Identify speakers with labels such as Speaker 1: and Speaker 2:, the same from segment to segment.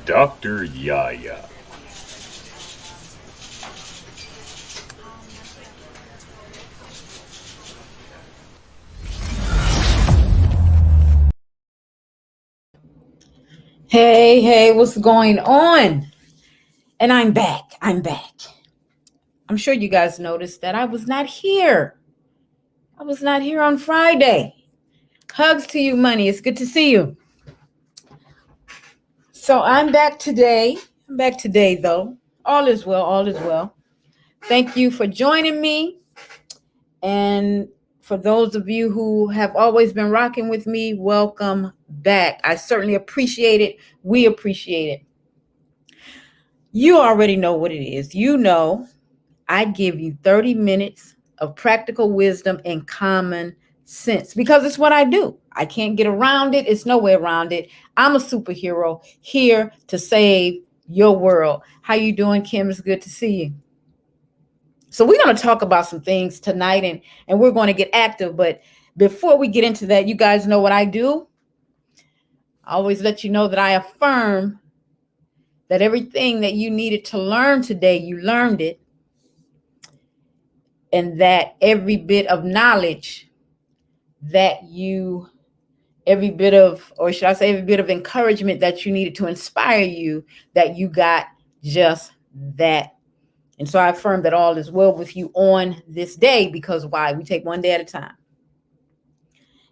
Speaker 1: Dr. YaYa.
Speaker 2: Hey, what's going on? And I'm back. I'm sure you guys noticed that I was not here. I was not here on Friday. Hugs to you, Money. It's good to see you. So I'm back today. Though. All is well. Thank you for joining me. And for those of you who have always been rocking with me, welcome back. I certainly appreciate it. We appreciate it. You already know what it is. You know, I give you 30 minutes of practical wisdom and common sense because it's what I do. I can't get around it. It's no way around it. I'm a superhero here to save your world. How you doing, Kim? It's good to see you. So we're going to talk about some things tonight and we're going to get active. But before we get into that, you guys know what I do. I always let you know that I affirm that everything that you needed to learn today, you learned it. And that every bit of knowledge every bit of encouragement that you needed to inspire you, that you got just that. And so I affirm that all is well with you on this day, because why? We take one day at a time.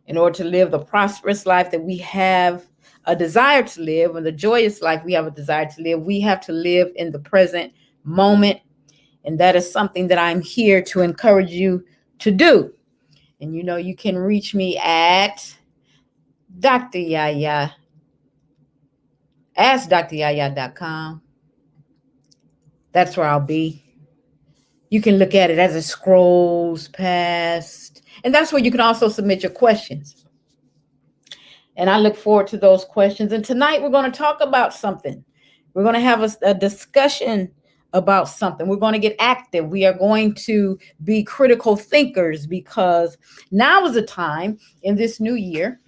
Speaker 2: In order to live the prosperous life that we have a desire to live, and the joyous life we have a desire to live, we have to live in the present moment. And that is something that I'm here to encourage you to do. And you know, you can reach me at Dr. YaYa, AskDrYaYa.com. That's where I'll be. You can look at it as it scrolls past. And that's where you can also submit your questions. And I look forward to those questions. And tonight we're going to talk about something. We're going to have a discussion about something. We're going to get active. We are going to be critical thinkers, because now is a time in this new year,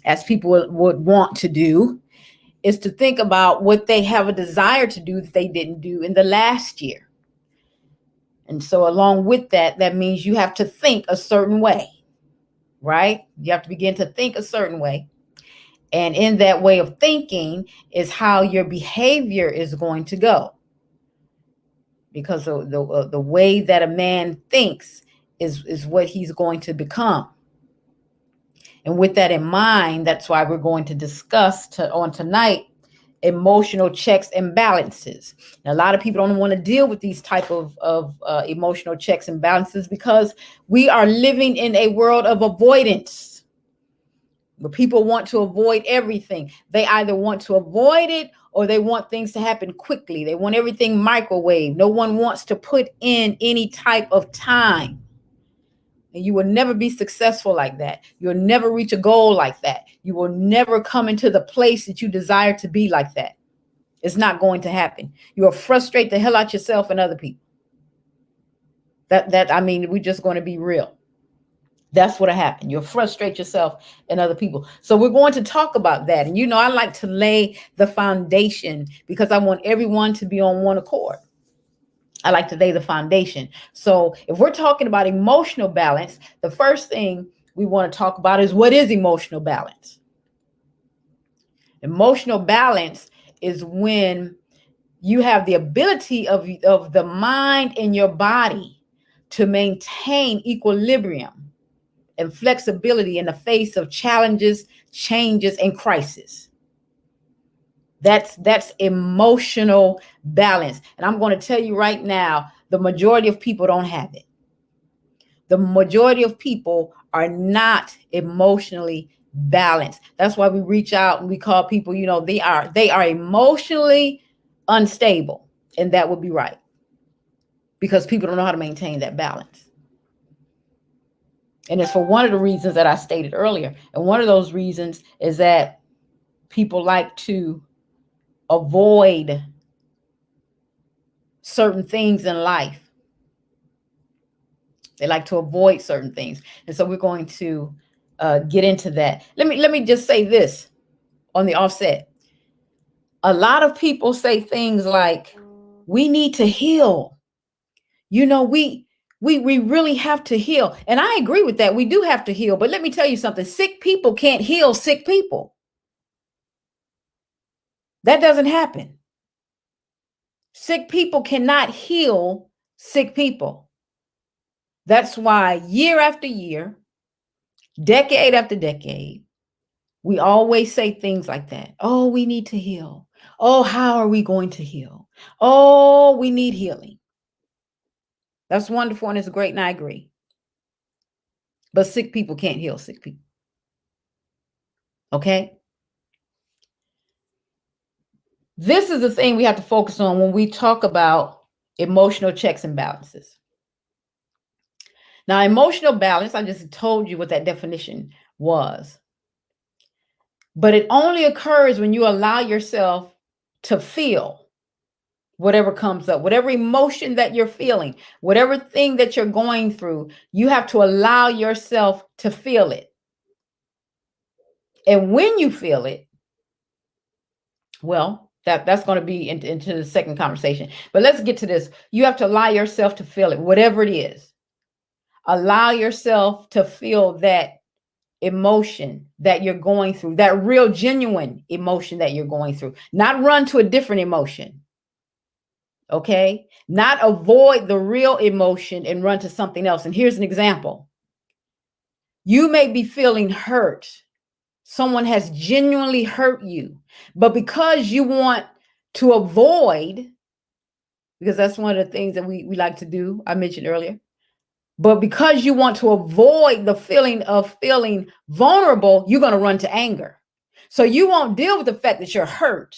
Speaker 2: as people would want to do, is to think about what they have a desire to do that they didn't do in the last year. And so along with that, that means you have to think a certain way, right? You have to begin to think a certain way. And in that way of thinking is how your behavior is going to go. Because the way that a man thinks is what he's going to become. And with that in mind, that's why we're going to discuss on tonight emotional checks and balances. Now, a lot of people don't want to deal with these type of emotional checks and balances because we are living in a world of avoidance, where people want to avoid everything. They either want to avoid it or they want things to happen quickly. They want everything microwave. No one wants to put in any type of time. And you will never be successful like that. You'll never reach a goal like that. You will never come into the place that you desire to be like that. It's not going to happen. You will frustrate the hell out yourself and other people. We're just going to be real. That's what'll happen. You'll frustrate yourself and other people. So we're going to talk about that. And you know, I like to lay the foundation because I want everyone to be on one accord. I like to lay the foundation. So if we're talking about emotional balance, the first thing we want to talk about is, what is emotional balance? Emotional balance is when you have the ability of the mind and your body to maintain equilibrium and flexibility in the face of challenges, changes, and crisis. That's emotional balance. And I'm going to tell you right now, the majority of people don't have it. The majority of people are not emotionally balanced. That's why we reach out and we call people, you know, they are emotionally unstable. And that would be right, because people don't know how to maintain that balance. And it's for one of the reasons that I stated earlier. And one of those reasons is that people like to avoid certain things in life. They like to avoid certain things. And so we're going to get into that. Let me just say this on the offset. A lot of people say things like, we need to heal. You know, we really have to heal. And I agree with that. We do have to heal. But let me tell you something. Sick people can't heal sick people. That doesn't happen. Sick people cannot heal sick people. That's why year after year, decade after decade, we always say things like that. Oh, we need to heal. Oh, how are we going to heal? Oh, we need healing. That's wonderful and it's great, and I agree. But sick people can't heal sick people. Okay? This is the thing we have to focus on when we talk about emotional checks and balances. Now, emotional balance, I just told you what that definition was. But it only occurs when you allow yourself to feel whatever comes up, whatever emotion that you're feeling, whatever thing that you're going through, you have to allow yourself to feel it. And when you feel it, well, that's going to be into the second conversation. But let's get to this. You have to allow yourself to feel it, whatever it is. Allow yourself to feel that emotion that you're going through, that real genuine emotion that you're going through. Not run to a different emotion. Okay? Not avoid the real emotion and run to something else. And here's an example. You may be feeling hurt. Someone has genuinely hurt you, but because you want to avoid, because that's one of the things that we like to do, I mentioned earlier, but because you want to avoid the feeling of feeling vulnerable, you're going to run to anger. So you won't deal with the fact that you're hurt.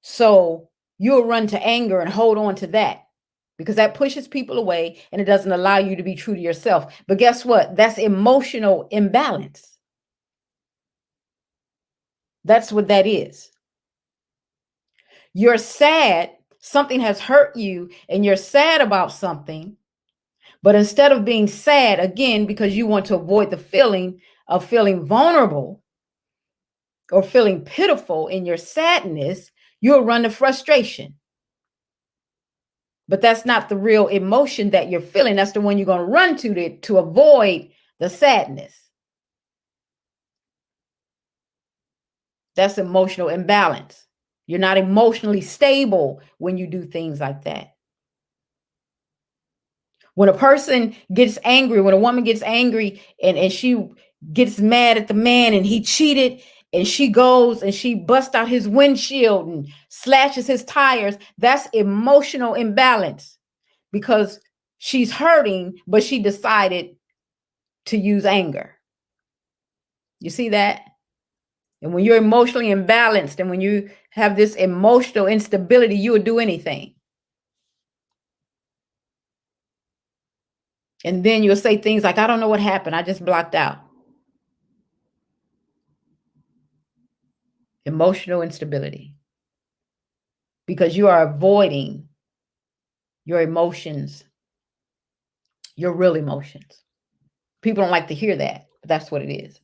Speaker 2: So you'll run to anger and hold on to that because that pushes people away and it doesn't allow you to be true to yourself. But guess what? That's emotional imbalance. That's what that is. You're sad, something has hurt you, and you're sad about something. But instead of being sad, again, because you want to avoid the feeling of feeling vulnerable or feeling pitiful in your sadness, you'll run to frustration. But that's not the real emotion that you're feeling. That's the one you're going to run to avoid the sadness. That's emotional imbalance. You're not emotionally stable when you do things like that. When a person gets angry, when a woman gets angry and she gets mad at the man and he cheated and she goes and she busts out his windshield and slashes his tires, that's emotional imbalance because she's hurting, but she decided to use anger. You see that? And when you're emotionally imbalanced and when you have this emotional instability, you would do anything. And then you'll say things like, I don't know what happened. I just blocked out. Emotional instability. Because you are avoiding your emotions, your real emotions. People don't like to hear that, but that's what it is.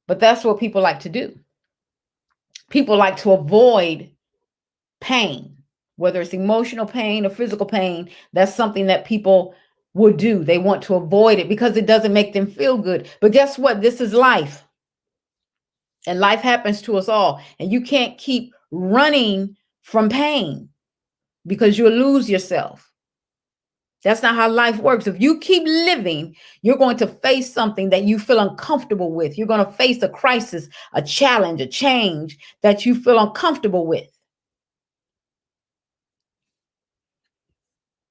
Speaker 2: But that's what people like to do. People like to avoid pain, whether it's emotional pain or physical pain. That's something that people will do. They want to avoid it because it doesn't make them feel good. But guess what? This is life. And life happens to us all. And you can't keep running from pain because you'll lose yourself. That's not how life works. If you keep living, you're going to face something that you feel uncomfortable with. You're going to face a crisis, a challenge, a change that you feel uncomfortable with.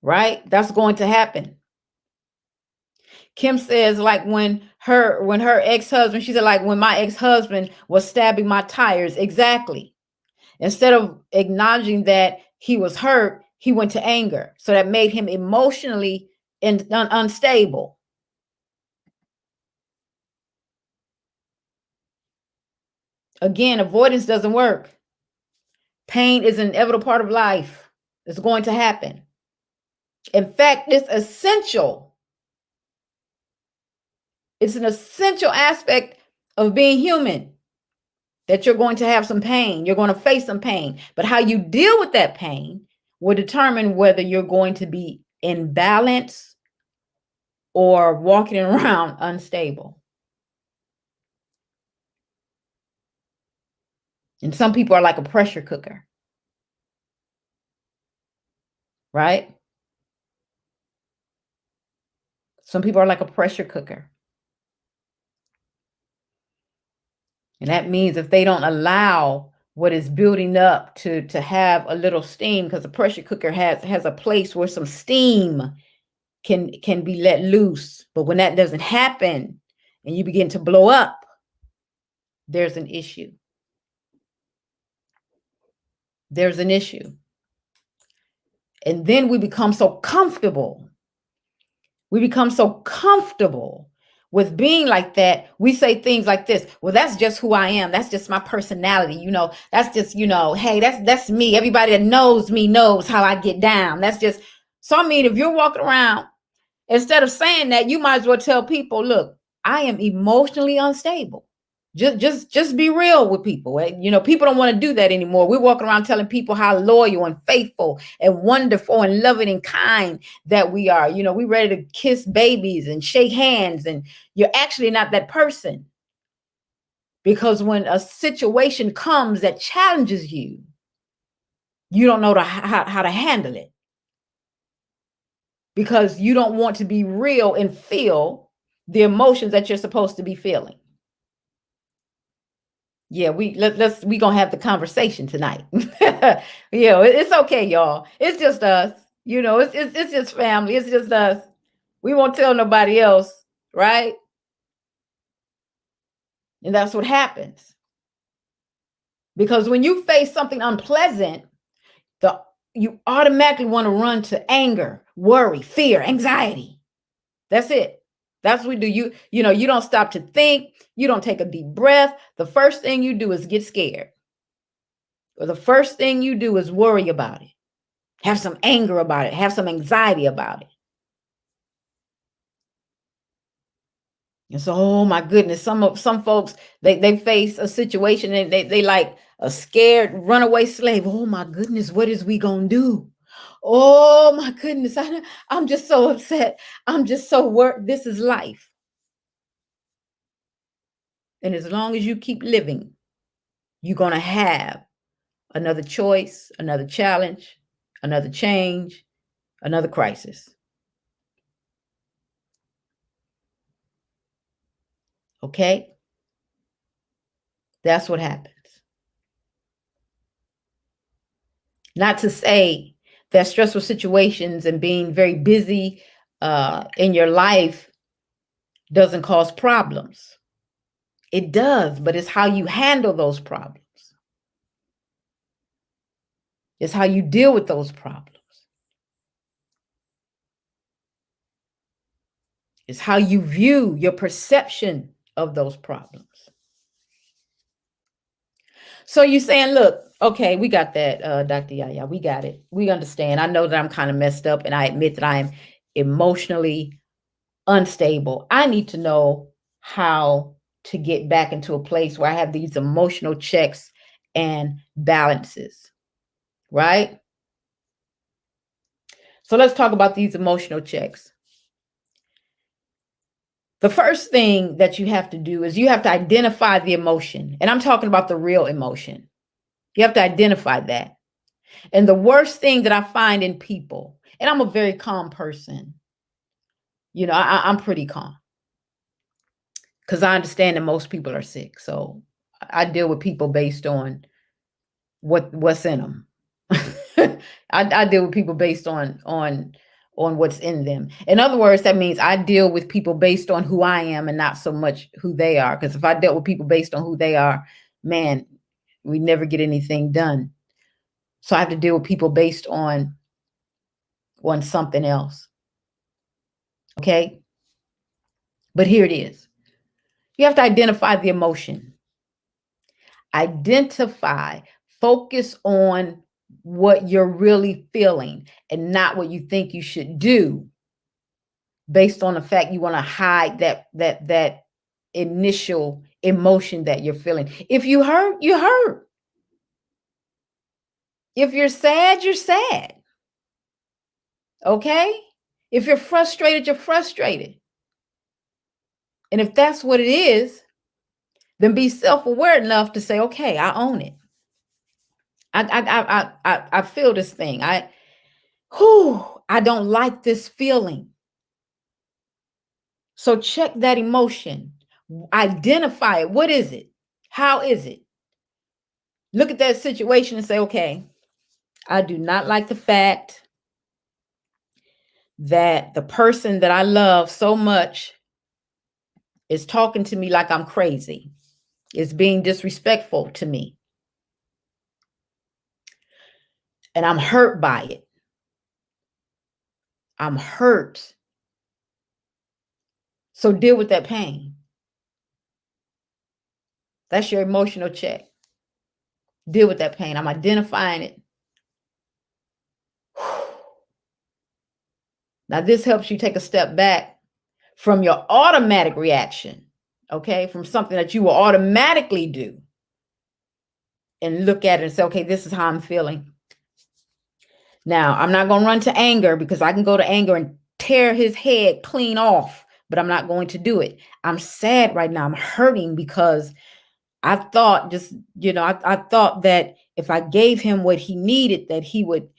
Speaker 2: Right? That's going to happen. Kim says, like when her ex-husband, she said, like when my ex-husband was stabbing my tires. Exactly. Instead of acknowledging that he was hurt, he went to anger. So that made him emotionally unstable. Again, avoidance doesn't work. Pain is an inevitable part of life. It's going to happen. In fact, it's essential. It's an essential aspect of being human, that you're going to have some pain. You're going to face some pain. But how you deal with that pain will determine whether you're going to be in balance or walking around unstable. And some people are like a pressure cooker, right? Some people are like a pressure cooker. And that means if they don't allow what is building up to have a little steam, because a pressure cooker has a place where some steam can be let loose. But when that doesn't happen and you begin to blow up, there's an issue. There's an issue. And then we become so comfortable. We become so comfortable with being like that. We say things like this: well, that's just who I am. That's just my personality. That's just, hey, that's me. Everybody that knows me knows how I get down. That's just, so I mean, if you're walking around, instead of saying that, you might as well tell people, look, I am emotionally unstable. Just be real with people. People don't want to do that anymore. We're walking around telling people how loyal and faithful and wonderful and loving and kind that we are. We're ready to kiss babies and shake hands, and you're actually not that person. Because when a situation comes that challenges you, you don't know how to handle it. Because you don't want to be real and feel the emotions that you're supposed to be feeling. Yeah, we gonna have the conversation tonight. It's okay, y'all. It's just us. It's just family. It's just us. We won't tell nobody else, right? And that's what happens. Because when you face something unpleasant, you automatically want to run to anger, worry, fear, anxiety. That's it. That's what we do. You don't stop to think. You don't take a deep breath. The first thing you do is get scared. Or the first thing you do is worry about it. Have some anger about it. Have some anxiety about it. And so, oh my goodness, some folks, they face a situation and they like a scared runaway slave. Oh my goodness, what is we gonna do? Oh my goodness, I'm just so upset. I'm just so worried. This is life. And as long as you keep living, you're going to have another choice, another challenge, another change, another crisis. Okay? That's what happens. Not to say that stressful situations and being very busy in your life doesn't cause problems. It does, but it's how you handle those problems. It's how you deal with those problems. It's how you view your perception of those problems. So you're saying, look, okay, we got that, Dr. YaYa, we got it. We understand. I know that I'm kind of messed up, and I admit that I am emotionally unstable. I need to know how to get back into a place where I have these emotional checks and balances, right? So let's talk about these emotional checks. The first thing that you have to do is you have to identify the emotion. And I'm talking about the real emotion. You have to identify that. And the worst thing that I find in people, and I'm a very calm person, I'm pretty calm because I understand that most people are sick. So I deal with people based on what's in them. I deal with people based on what's in them. In other words, that means I deal with people based on who I am and not so much who they are. Because if I dealt with people based on who they are, man, we never get anything done. So I have to deal with people based on something else. Okay? But here it is. You have to identify the emotion. Identify, focus on what you're really feeling and not what you think you should do based on the fact you want to hide that initial emotion that you're feeling. If you hurt, you hurt. If you're sad, you're sad. Okay? If you're frustrated, you're frustrated. And if that's what it is, then be self-aware enough to say, okay, I own it. I feel this thing. I don't like this feeling. So check that emotion. Identify it. What is it? How is it? Look at that situation and say, okay, I do not like the fact that the person that I love so much is talking to me like I'm crazy, is being disrespectful to me. And I'm hurt by it. I'm hurt. So deal with that pain. That's your emotional check. Deal with that pain. I'm identifying it. Now, this helps you take a step back from your automatic reaction, okay? From something that you will automatically do and look at it and say, okay, this is how I'm feeling. Now, I'm not going to run to anger because I can go to anger and tear his head clean off, but I'm not going to do it. I'm sad right now. I'm hurting because I thought I thought that if I gave him what he needed, that he would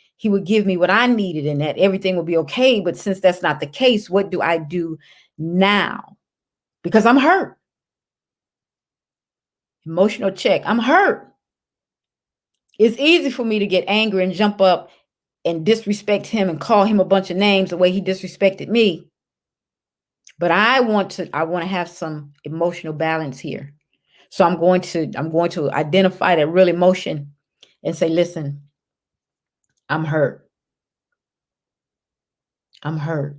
Speaker 2: give me what I needed and that everything would be okay. But since that's not the case, what do I do now? Because I'm hurt. Emotional check. I'm hurt. It's easy for me to get angry and jump up and disrespect him and call him a bunch of names the way he disrespected me. But I want to have some emotional balance here. So I'm going to identify that real emotion and say, listen, I'm hurt. I'm hurt.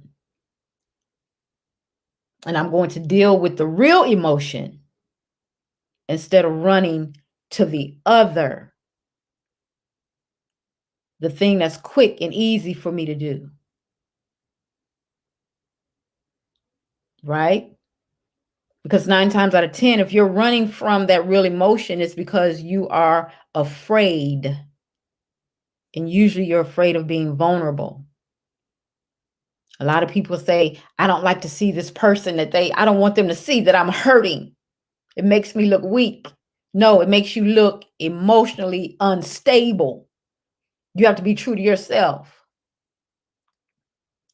Speaker 2: And I'm going to deal with the real emotion instead of running to the thing that's quick and easy for me to do. Right? Because 9 times out of 10, if you're running from that real emotion, it's because you are afraid. And usually you're afraid of being vulnerable. A lot of people say, I don't like to see this person I don't want them to see that I'm hurting. It makes me look weak. No, it makes you look emotionally unstable. You have to be true to yourself.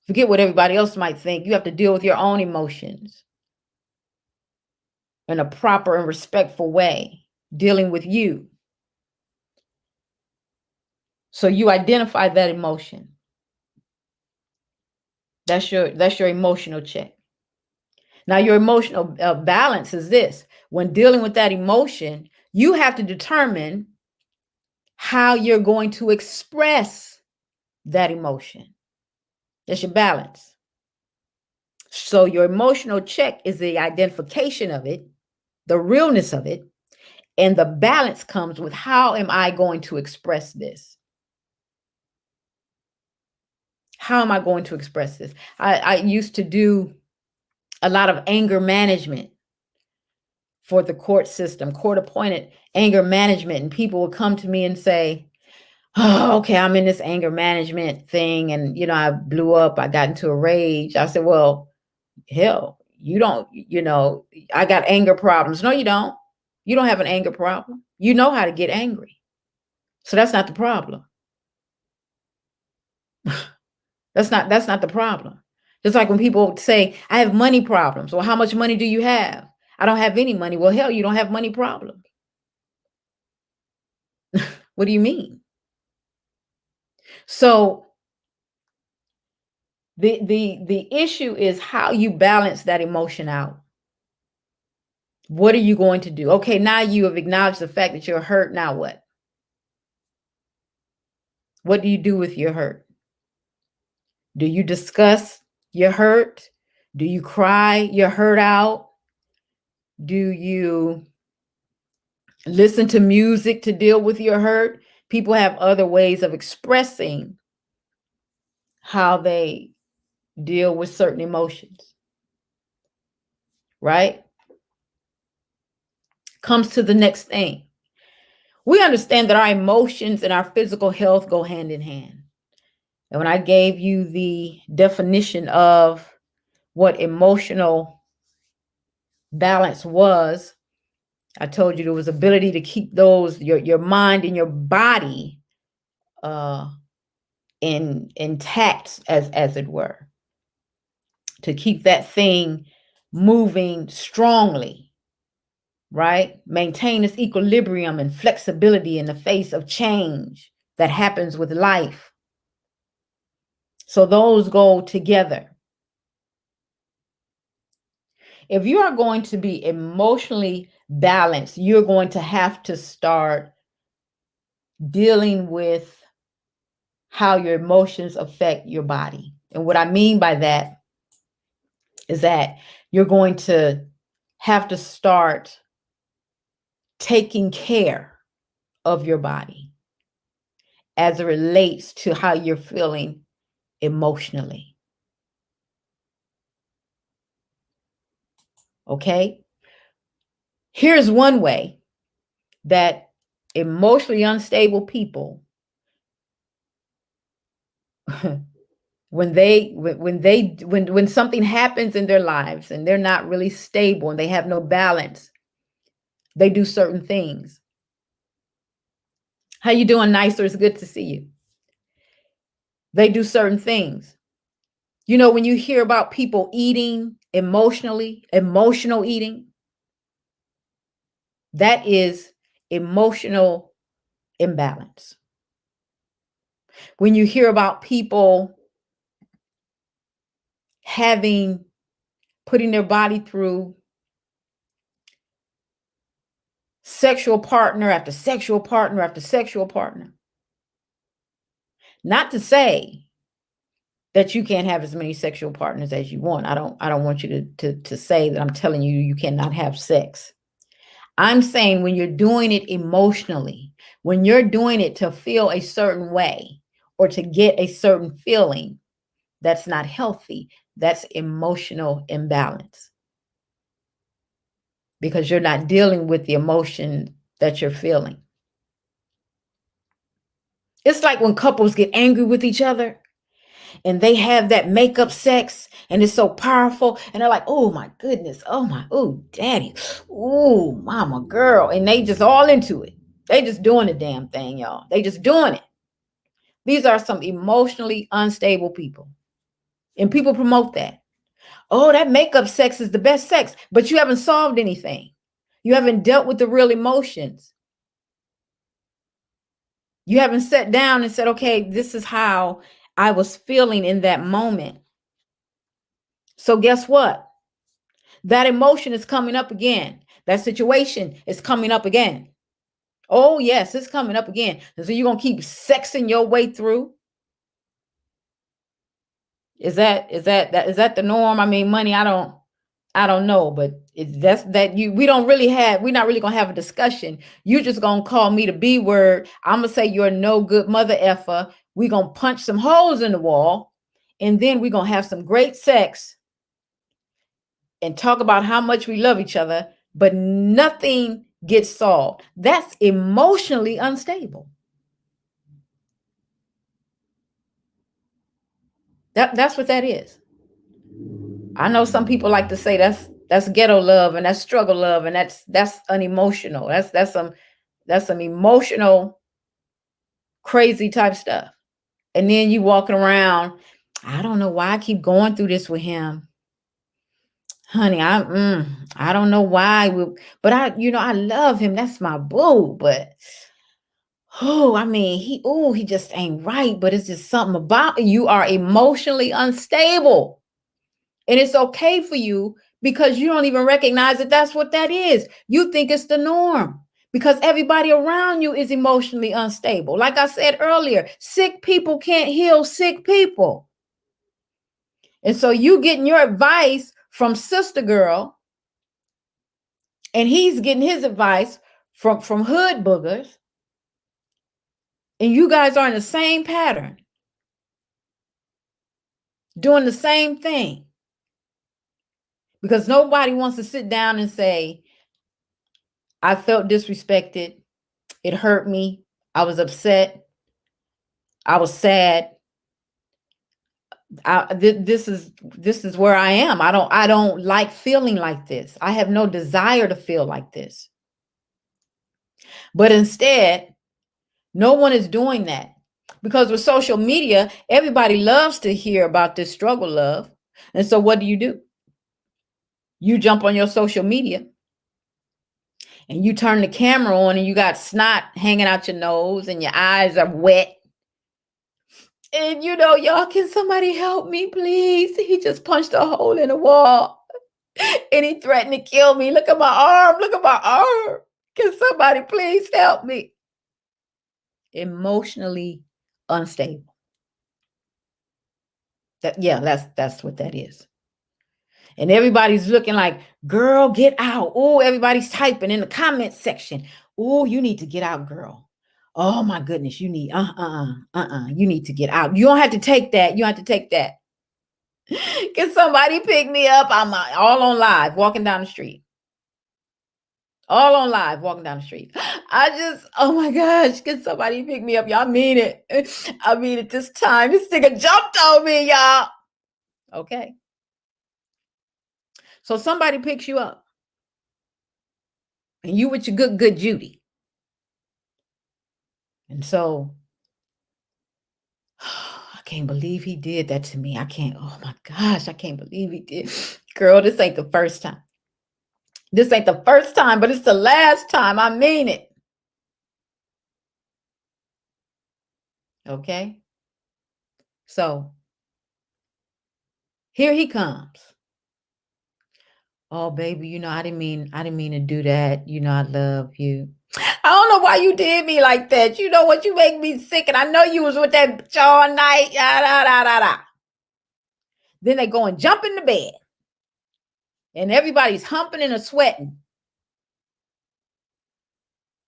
Speaker 2: Forget what everybody else might think. You have to deal with your own emotions in a proper and respectful way, dealing with you. So you identify that emotion. That's your emotional check. Now, your emotional balance is this. When dealing with that emotion, you have to determine how you're going to express that emotion. That's your balance. So your emotional check is the identification of it, the realness of it, and the balance comes with how am I going to express this? How am I going to express this? I used to do a lot of anger management for the court system, court appointed anger management. And people would come to me and say, oh, okay, I'm in this anger management thing. And, I blew up. I got into a rage. I said, well, hell, you don't, I got anger problems. No, you don't. You don't have an anger problem. You know how to get angry. So that's not the problem. That's not the problem. Just like when people say, I have money problems. Well, how much money do you have? I don't have any money. Well, hell, you don't have money problems. What do you mean? So the issue is how you balance that emotion out. What are you going to do? Okay, now you have acknowledged the fact that you're hurt. Now what? What do you do with your hurt? Do you discuss your hurt? Do you cry your hurt out? Do you listen to music to deal with your hurt? People have other ways of expressing how they deal with certain emotions, right? comes to the next thing. We understand that our emotions and our physical health go hand in hand. And when I gave you the definition of what emotional balance was, I told you there was ability to keep those, your mind and your body intact, as it were, to keep that thing moving strongly, right? Maintain its equilibrium and flexibility in the face of change that happens with life. So those go together. If you are going to be emotionally balanced, you're going to have to start dealing with how your emotions affect your body. And what I mean by that is that you're going to have to start taking care of your body as it relates to how you're feeling emotionally. Okay? Here's one way that emotionally unstable people when something happens in their lives and they're not really stable and they have no balance, they do certain things. How you doing, Nicer? It's good to see you. They do certain things. You know, when you hear about people eating emotionally, emotional eating, that is emotional imbalance. When you hear about people putting their body through sexual partner after sexual partner after sexual partner, not to say that you can't have as many sexual partners as you want. I don't want you to say that I'm telling you you cannot have sex. I'm saying when you're doing it emotionally, when you're doing it to feel a certain way or to get a certain feeling, that's not healthy. That's emotional imbalance, because you're not dealing with the emotion that you're feeling. It's like when couples get angry with each other and they have that makeup sex and it's so powerful and they're like, oh my goodness, oh daddy, oh mama girl, and they just all into it. They just doing the damn thing, y'all. They just doing it. These are some emotionally unstable people, and people promote that. Oh, that makeup sex is the best sex, but you haven't solved anything. You haven't dealt with the real emotions. You haven't sat down and said, okay, this is how I was feeling in that moment. So guess what? That emotion is coming up again. That situation is coming up again. Oh, yes, it's coming up again. And so you're going to keep sexing your way through. Is that the norm? I mean, money, I don't know, but we're not really gonna have a discussion. You just gonna call me the B word. I'm gonna say you're no good mother effer. We're gonna punch some holes in the wall, and then we're gonna have some great sex and talk about how much we love each other, but nothing gets solved. That's emotionally unstable. That's what that is. I know some people like to say that's ghetto love and that's struggle love, and that's unemotional. That's some emotional crazy type stuff. And then you walking around, I don't know why I keep going through this with him. Honey, I don't know why, but I love him. That's my boo, but I mean, he just ain't right, but it's just something about you are emotionally unstable. And it's okay for you because you don't even recognize that that's what that is. You think it's the norm because everybody around you is emotionally unstable. Like I said earlier, sick people can't heal sick people. And so you getting your advice from Sister Girl, and he's getting his advice from hood boogers, and you guys are in the same pattern, doing the same thing, because nobody wants to sit down and say, I felt disrespected. It hurt me. I was upset. I was sad. This is where I am. I don't like feeling like this. I have no desire to feel like this. But instead, no one is doing that, because with social media, everybody loves to hear about this struggle, love. And so what do? You jump on your social media and you turn the camera on and you got snot hanging out your nose and your eyes are wet. And y'all, can somebody help me, please? He just punched a hole in the wall and he threatened to kill me. Look at my arm. Look at my arm. Can somebody please help me? Emotionally unstable. That's what that is. And everybody's looking like, girl, get out. Oh, everybody's typing in the comment section. Oh, you need to get out, girl. Oh my goodness, you need you need to get out. You don't have to take that. You don't have to take that. Can somebody pick me up? I'm all on live, walking down the street. All on live, walking down the street. Oh my gosh, can somebody pick me up? Y'all mean it. I mean it this time. This nigga jumped on me, y'all. Okay. So somebody picks you up. And you with your good Judy. And so, I can't believe he did that to me. Oh my gosh, I can't believe he did. Girl, this ain't the first time. This ain't the first time, but it's the last time. I mean it. Okay? So, here he comes. Oh, baby, I didn't mean to do that. I love you. I don't know why you did me like that. You know what? You make me sick. And I know you was with that all night. Then they go and jump in the bed. And everybody's humping and sweating.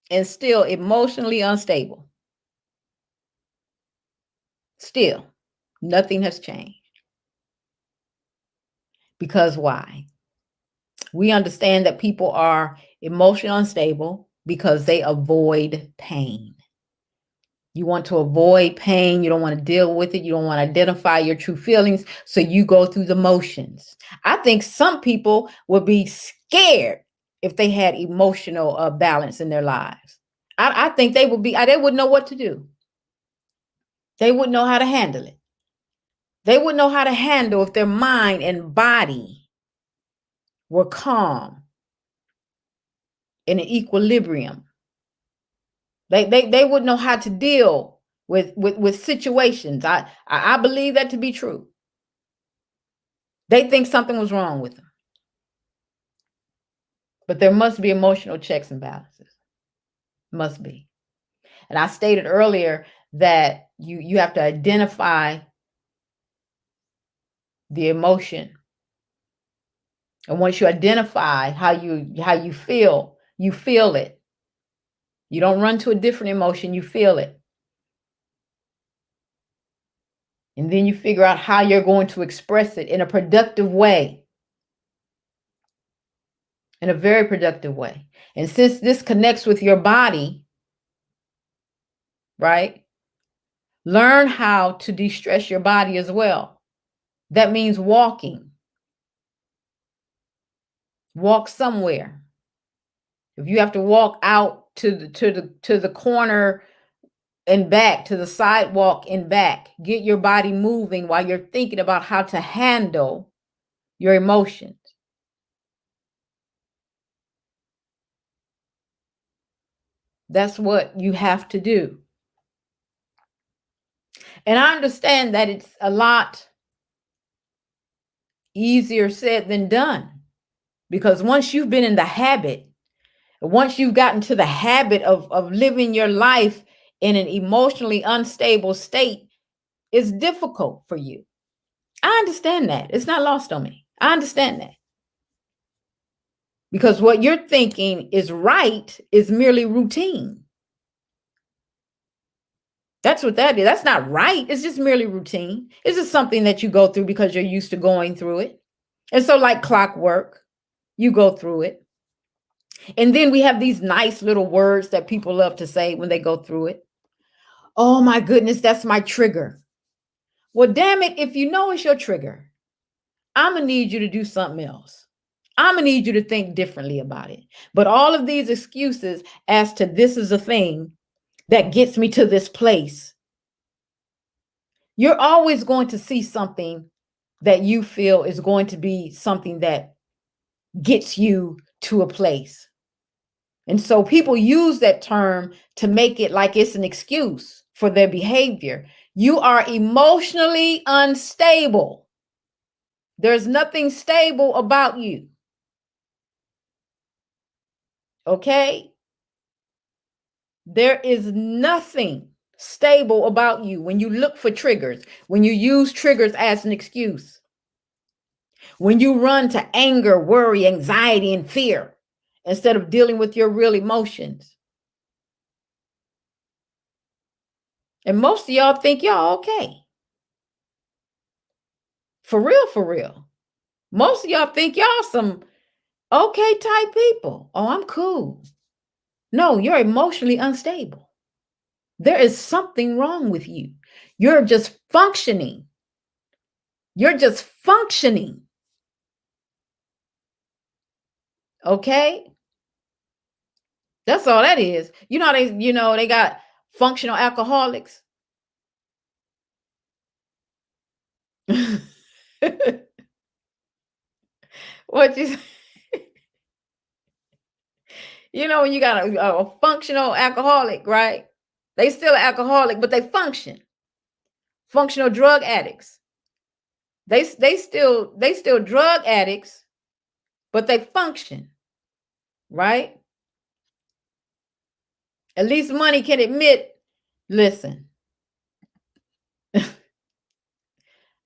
Speaker 2: And still emotionally unstable. Still, nothing has changed. Because why? We understand that people are emotionally unstable because they avoid pain. You want to avoid pain. You don't want to deal with it. You don't want to identify your true feelings. So you go through the motions. I think some people would be scared if they had emotional balance in their lives. I think they would wouldn't know what to do. They wouldn't know how to handle it. They wouldn't know how to handle if their mind and body were calm, in an equilibrium. They wouldn't know how to deal with situations. I believe that to be true. They think something was wrong with them. But there must be emotional checks and balances. Must be. And I stated earlier that you have to identify the emotion. And once you identify how you feel it. You don't run to a different emotion, you feel it. And then you figure out how you're going to express it in a productive way. In a very productive way. And since this connects with your body, right? Learn how to de-stress your body as well. That means walking. Walk somewhere. If you have to walk out to the corner and back, to the sidewalk and back, get your body moving while you're thinking about how to handle your emotions. That's what you have to do. And I understand that it's a lot easier said than done. Because once you've been in the habit, once you've gotten to the habit of living your life in an emotionally unstable state, it's difficult for you. I understand that. It's not lost on me. I understand that. Because what you're thinking is right is merely routine. That's what that is. That's not right. It's just merely routine. It's just something that you go through because you're used to going through it. And so like clockwork, you go through it. And then we have these nice little words that people love to say when they go through it. Oh my goodness, that's my trigger. Well, damn it, if you know it's your trigger, I'm going to need you to do something else. I'm going to need you to think differently about it. But all of these excuses as to this is a thing that gets me to this place, you're always going to see something that you feel is going to be something that gets you to a place. And so people use that term to make it like it's an excuse for their behavior. You are emotionally unstable. There's nothing stable about you. Okay? There is nothing stable about you when you look for triggers, when you use triggers as an excuse, when you run to anger, worry, anxiety, and fear instead of dealing with your real emotions. And most of y'all think y'all okay. For real, for real. Most of y'all think y'all some okay type people. Oh, I'm cool. No, you're emotionally unstable. There is something wrong with you. You're just functioning. You're just functioning. Okay? That's all that is. They got functional alcoholics. What you when you got a functional alcoholic, right? They still an alcoholic, but they function. Functional drug addicts. They still drug addicts, but they function, right? At least money can admit, listen,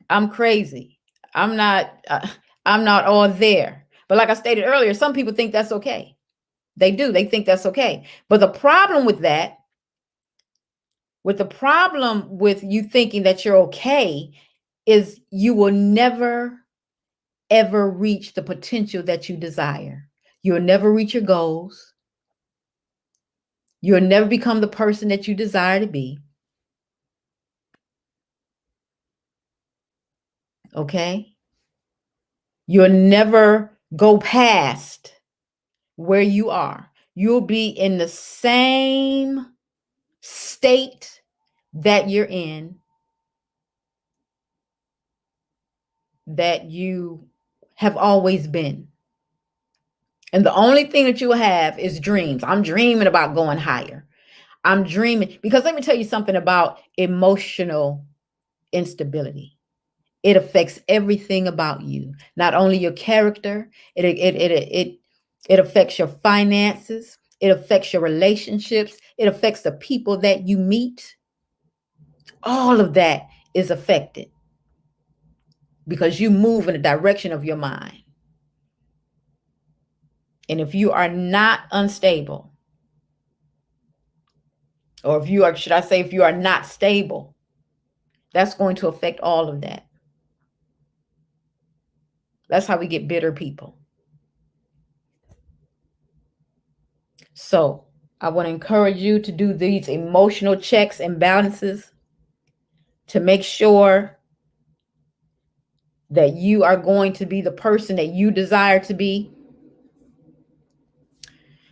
Speaker 2: I'm crazy. I'm not all there. But like I stated earlier, some people think that's okay. They do. They think that's okay. But the problem with that, with you thinking that you're okay, is you will never, ever reach the potential that you desire. You'll never reach your goals. You'll never become the person that you desire to be. Okay? You'll never go past where you are. You'll be in the same state that you're in, that you have always been. And the only thing that you have is dreams. I'm dreaming about going higher. I'm dreaming, because let me tell you something about emotional instability. It affects everything about you, not only your character, it affects your finances, it affects your relationships, it affects the people that you meet. All of that is affected because you move in the direction of your mind. And if you are not unstable, or if you are not stable, that's going to affect all of that. That's how we get bitter people. So I want to encourage you to do these emotional checks and balances to make sure that you are going to be the person that you desire to be.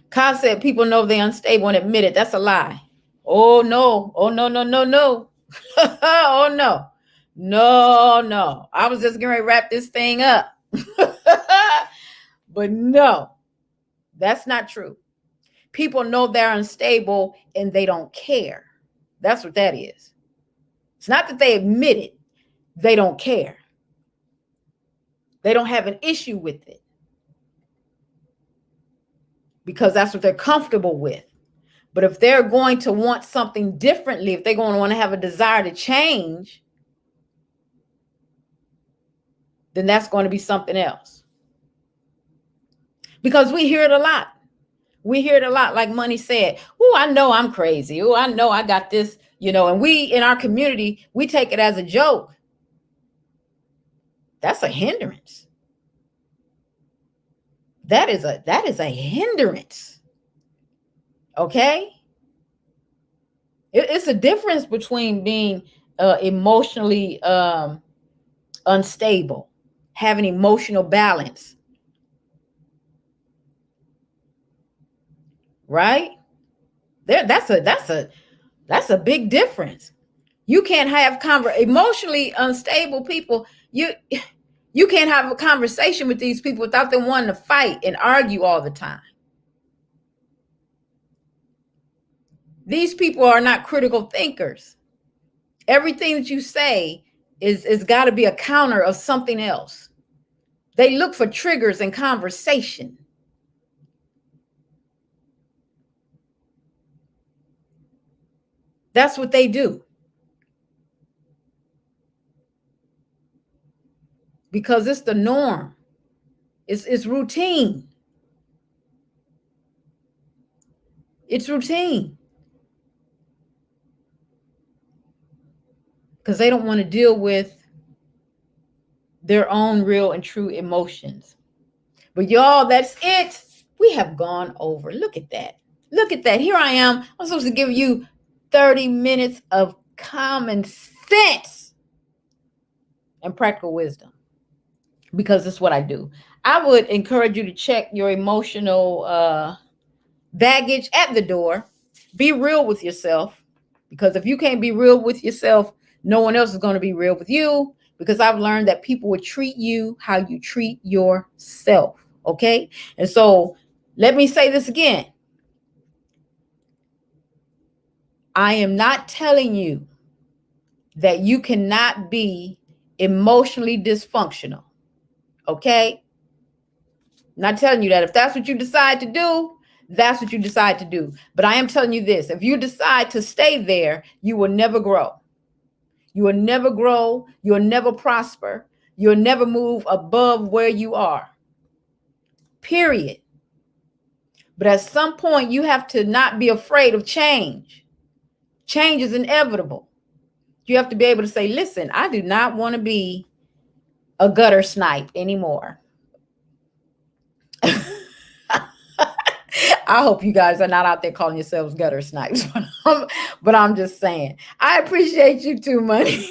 Speaker 2: Kyle said people know they're unstable and admit it. That's a lie. Oh, no. Oh, no, no, no, no. Oh, no. No, no. I was just going to wrap this thing up. But no, that's not true. People know they're unstable and they don't care. That's what that is. It's not that they admit it. They don't care. They don't have an issue with it because that's what they're comfortable with. But if they're going to want something differently, if they're going to want to have a desire to change, then that's going to be something else. Because we hear it a lot. We hear it a lot, like Money said. Oh, I know I'm crazy. Oh, I know I got this, and we in our community, we take it as a joke. That's a hindrance. That is a hindrance. Okay? It's a difference between being emotionally unstable, having emotional balance, right? That's a big difference. You can't have emotionally unstable people. You can't have a conversation with these people without them wanting to fight and argue all the time. These people are not critical thinkers. Everything that you say is got to be a counter of something else. They look for triggers in conversation. That's what they do. Because it's the norm. It's routine. It's routine. Because they don't want to deal with their own real and true emotions. But y'all, that's it. We have gone over. Look at that. Look at that. Here I am. I'm supposed to give you 30 minutes of common sense and practical wisdom, because it's what I do. I would encourage you to check your emotional baggage at the door. Be real with yourself, because if you can't be real with yourself, no one else is going to be real with you, because I've learned that people will treat you how you treat yourself. Okay? And so let me say this again. I am not telling you that you cannot be emotionally dysfunctional. Okay? I'm not telling you that. If that's what you decide to do, that's what you decide to do. But I am telling you this. If you decide to stay there, you will never grow. You will never grow. You'll never prosper. You'll never move above where you are. Period. But at some point, you have to not be afraid of change. Change is inevitable. You have to be able to say, listen, I do not want to be a gutter snipe anymore. I hope you guys are not out there calling yourselves gutter snipes, but I'm just saying, I appreciate you too, Money.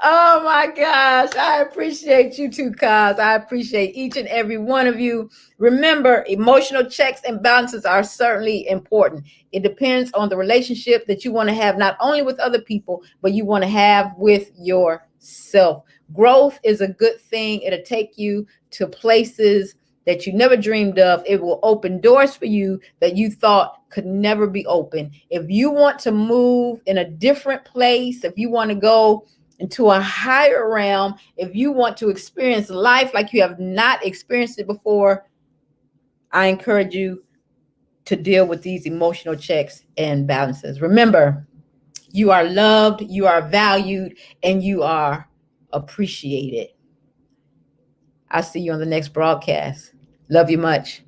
Speaker 2: Oh my gosh, I appreciate you too, Kaz. I appreciate each and every one of you. Remember, emotional checks and balances are certainly important. It depends on the relationship that you want to have, not only with other people, but you want to have with yourself. Growth is a good thing. It'll take you to places that you never dreamed of. It will open doors for you that you thought could never be open. If you want to move in a different place, if you want to go into a higher realm, if you want to experience life like you have not experienced it before, I encourage you to deal with these emotional checks and balances. Remember, you are loved, you are valued, and you are appreciated. I'll see you on the next broadcast. Love you much.